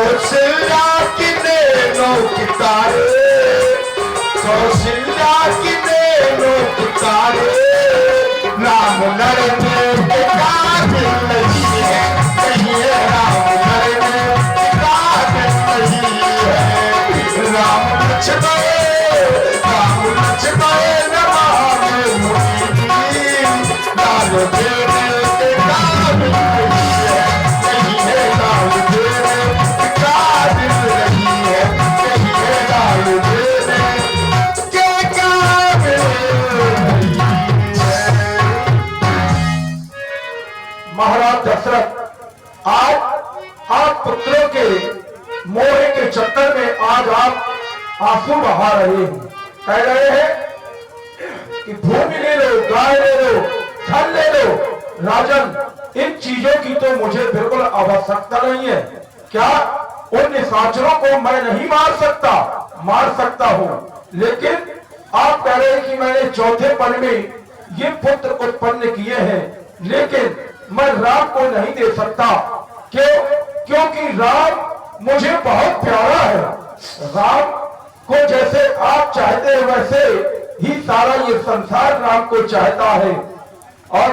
कौशल्या की नैनों की तारे, कौशल्या की नैनों की तारे, राम लड़ने के काबिल नहीं है, कहिए राम लड़ने के काबिल नहीं है। राम लक्ष्मण राम मुनि लाल देने के काबिल नहीं है, कहिए लाल देने के काबिल नहीं है, कहिए लाल देने के काबिल नहीं है। महाराज दशरथ, आज आप पुत्रों के मोह के चक्कर में आज आप आंसू बहा रहे हैं, कह रहे हैं कि भूमि ले लो, गाय ले लो, धन ले लो। राजन, इन चीजों की तो मुझे बिल्कुल आवश्यकता नहीं है। क्या उन निशाचरों को मैं नहीं मार सकता? मार सकता हूं, लेकिन आप कह रहे हैं कि मैंने चौथे पन में ये पुत्र उत्पन्न किए हैं, लेकिन मैं राम को नहीं दे सकता। क्यों? क्योंकि राम मुझे बहुत प्यारा है। राम को जैसे आप चाहते हैं वैसे ही सारा ये संसार राम को चाहता है। और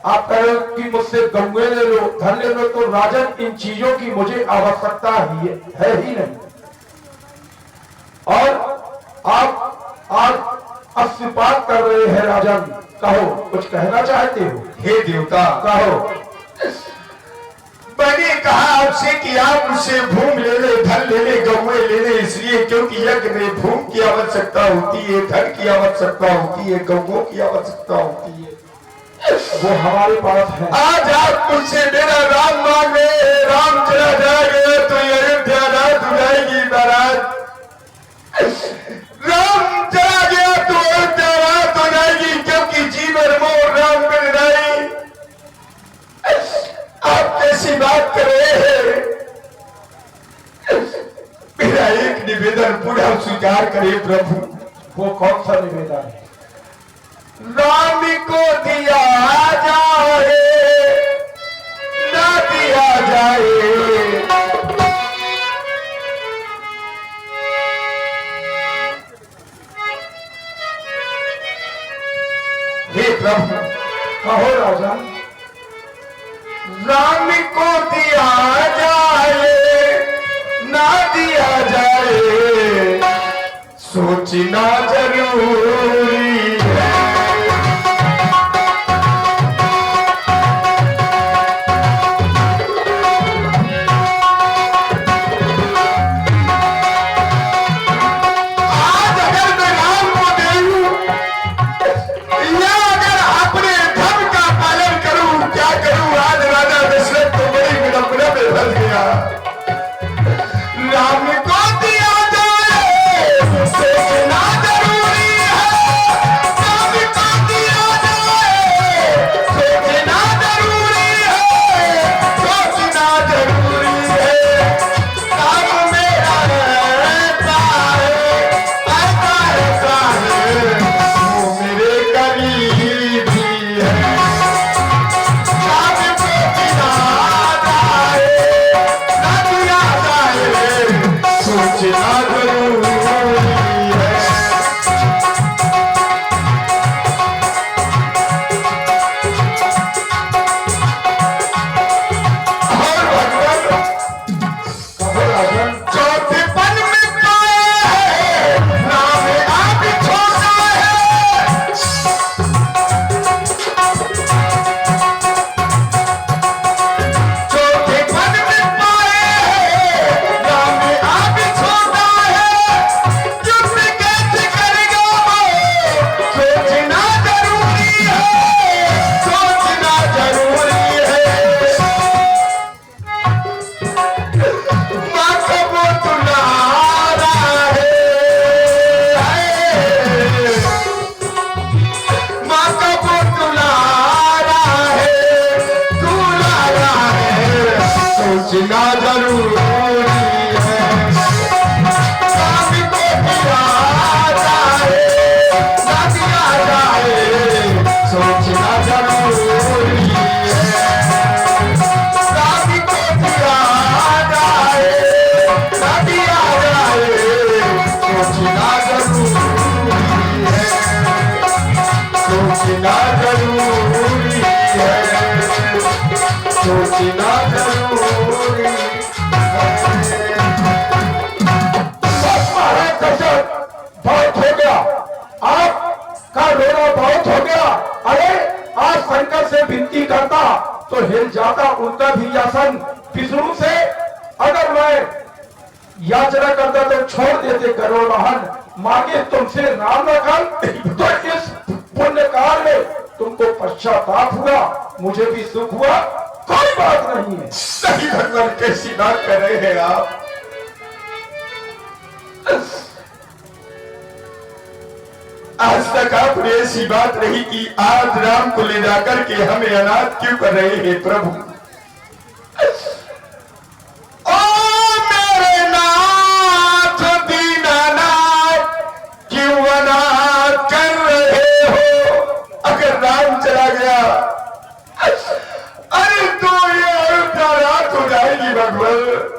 आप कह रहे हो कि मुझसे गंगे ले लो, धन ले लो, तो राजन इन चीजों की मुझे आवश्यकता है ही नहीं। और आप आज अस्वीकार कर रहे हैं राजन, कहो कुछ कहना चाहते हो? हे देवता, कहो। मैंने कहा आपसे कि आप मुझसे भूमि ले ले, धन ले ले, गौएं ले ले, इसलिए क्योंकि यज्ञ में भूमि की आवश्यकता होती है, धन की आवश्यकता होती है, गौओं की आवश्यकता होती है, वो हमारे पास है। आज आप मुझसे मेरा राम मांगे, राम चला जाएगा तो अयोध्या रात हो जाएगी महाराज। राम चला गया तो अयोध्या रात हो जाएगी, क्योंकि जीवन मोह राम मिल नहीं। आप कैसी बात कर रहे हैं? मेरा एक निवेदन पूरा स्वीकार करे प्रभु। वो कौन सा निवेदन है? राम को दिया जाए ना दिया जाए, हे प्रभु कहो राजा। राम को दिया जाए ना दिया जाए, सोचना जरूरी है। आज अगर मैं राम को दे दूं या अगर अपने धर्म का पालन करूं, क्या करूं? आज राजा दशरथ तो बड़ी विडंबना में फंस गया। राम को दिया जाए सोचना जरूरी है, राम को दिया जाए सोचना जरूरी है, सोचना जरूरी है। राम मेरा रहता है, ऐसा है, वो मेरे करीब ही है। राम को दिया जाए ना दिया जाए, सोचना जरूरी है। और भगवान कहो राजा। चौथे पन में पाए हैं, नाम आप छोड़ा है। चौथे पन में पाए हैं, नाम आप छोड़ा है। युद्ध कैसे करेगा वो, सोचना जरूरी है, सोचना जरूरी है। माँ को वो दुलारा है, माँ को वो दुलारा है, सोचना जरूरी है। राम को दिया जाए ना दिया जाए, सोचना जरूरी है। राम को दिया जाए सोचना जरूरी है। बस महाराज दशरथ, बहुत हो गया, आपका रोना बहुत हो गया। अरे आज शंकर से विनती करता तो हिल जाता उनका भी आसन। विष्णु से अगर मैं याचना करता तो छोड़ देते करोड़ वाहन, मांगे तुमसे नाम रखन तो इस पुण्य काल में तुमको पश्चाताप हुआ, मुझे भी सुख हुआ, कोई बात नहीं है। सही भगवान, कैसी बात कर रहे हैं आप। आज तक आपने ऐसी बात नहीं की, आज राम को ले जाकर के हमें अनाथ क्यों कर रहे हैं प्रभु। ओ मेरे नाथ दीनानाथ, क्यों अनाथ कर रहे हो। अगर राम चला गया, अरे तो ये अयोध्या रात हो जाएगी भगवान।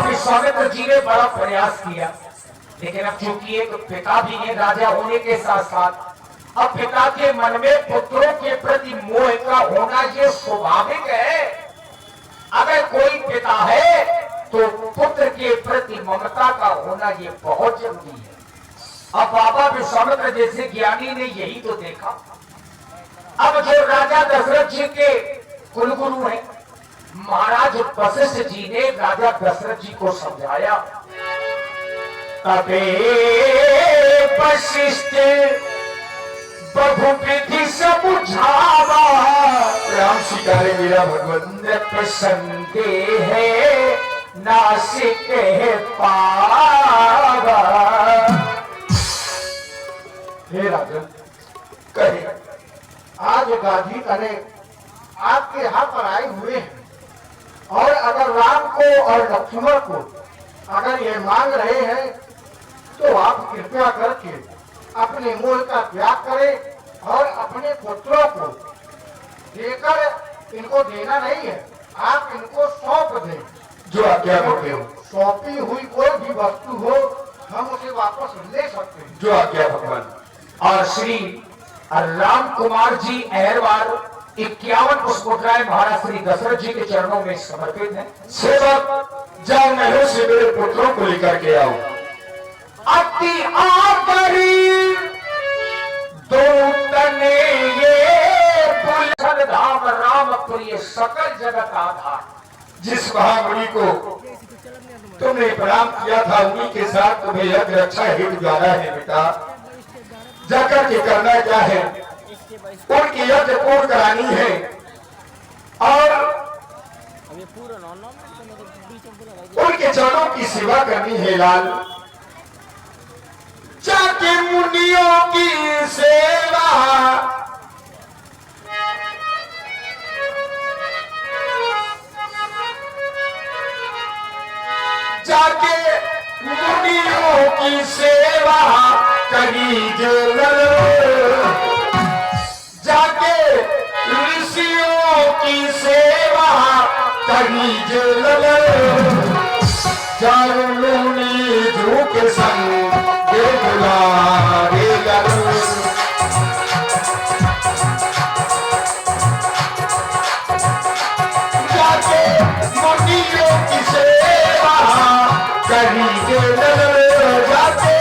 विश्वामित्र जी ने बड़ा प्रयास किया, लेकिन अब चूंकि एक पिता भी है राजा होने के साथ साथ, अब पिता के मन में पुत्रों के प्रति मोह का होना ये स्वाभाविक है। अगर कोई पिता है तो पुत्र के प्रति ममता का होना ये बहुत जरूरी है। अब बाबा विश्वामित्र जैसे ज्ञानी ने यही तो देखा। अब जो राजा दशरथ जी के कुलगुरु हैं महाराज वशिष्ठ जी ने राजा दशरथ जी को समझाया। तबे वशिष्ठ बहुविधि समझावा, राम सिकारे मेरा भगवत। संदेह है नासिक पावा। हे राजन, कहे आज गाजी करे आपके यहाँ पर आए हुए हैं, और अगर राम को और लक्ष्मण को अगर ये मांग रहे हैं तो आप कृपया करके अपने मोह का त्याग करें और अपने पुत्रों को लेकर इनको देना नहीं है, आप इनको सौंप दें। जो आज्ञा करते हो। सौंपी हुई कोई भी वस्तु हो हम उसे वापस ले सकते हैं। जो आज्ञा भगवान। और श्री राम कुमार जी अहरवाल 51 पुष्पोटराय महाराज श्री दशरथ जी के चरणों में समर्पित है। सेवक जाओ, महलों से मेरे पुत्रों को लेकर के आओ। अति आकरी दूतने ये पुलसन धाम राम प्रिय सकल जगत आधार। जिस महामुनि को तुमने प्रणाम किया था उन्हीं के साथ तुम्हें यज्ञ रक्षा हेतु जाना है बेटा। जाकर के करना क्या है, उनकी यज्ञ पूर्ण करानी है और उनके चरणों की सेवा करनी है लाल। जाके मुनियों की सेवा जाके मुनियों की सेवा करीजे, जाके ऋषियों की सेवा करीजे। चारुनी झूठ संग दुलारे जाके मुनियों की सेवा करीजे, जाके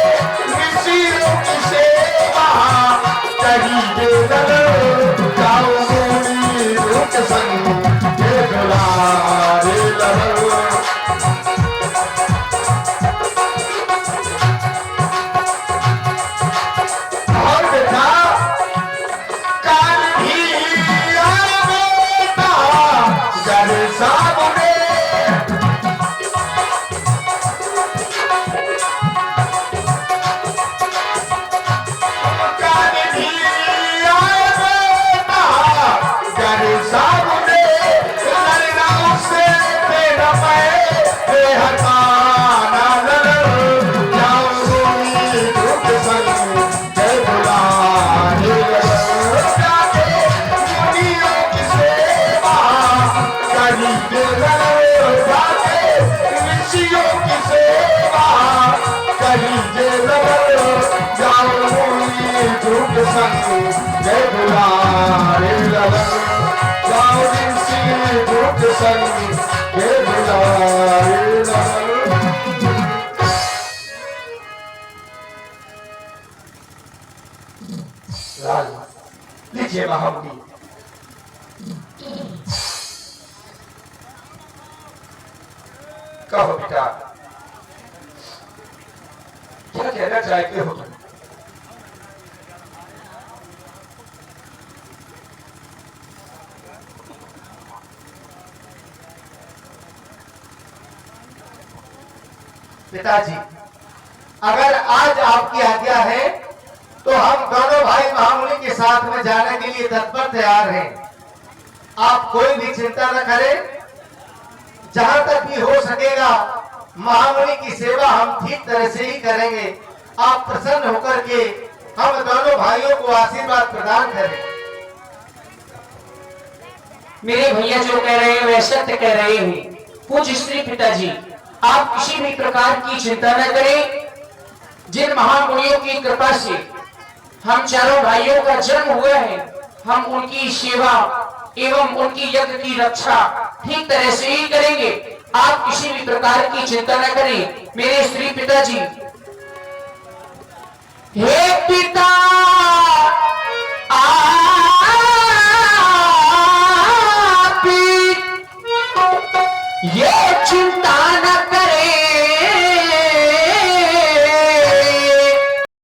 ऋषियों की सेवा करीजे। जाओ मुनि झूठ संग दुलारे संग जय दुलारे ललन गाँव दिन श्री गुप्त संग जय दुलारे ललन। लाल लीजिए महामुनि। कहो बेटा क्या कहना चाहते हो तुम? पिताजी, अगर आज आपकी आज्ञा है तो हम दोनों भाई महामुनि के साथ में जाने के लिए तत्पर तैयार हैं। आप कोई भी चिंता न करें, जहां तक भी हो सकेगा महामुनि की सेवा हम ठीक तरह से ही करेंगे। आप प्रसन्न होकर के हम दोनों भाइयों को आशीर्वाद प्रदान करें। मेरे भैया जो कह रहे हैं वह सत्य कह रहे हैं। पूज्य श्री पिताजी, आप किसी भी प्रकार की चिंता न करें। जिन महामुनियों की कृपा से हम चारों भाइयों का जन्म हुआ है, हम उनकी सेवा एवं उनकी यज्ञ की रक्षा ठीक तरह से ही करेंगे। आप किसी भी प्रकार की चिंता न करें मेरे श्री पिताजी। हे पिता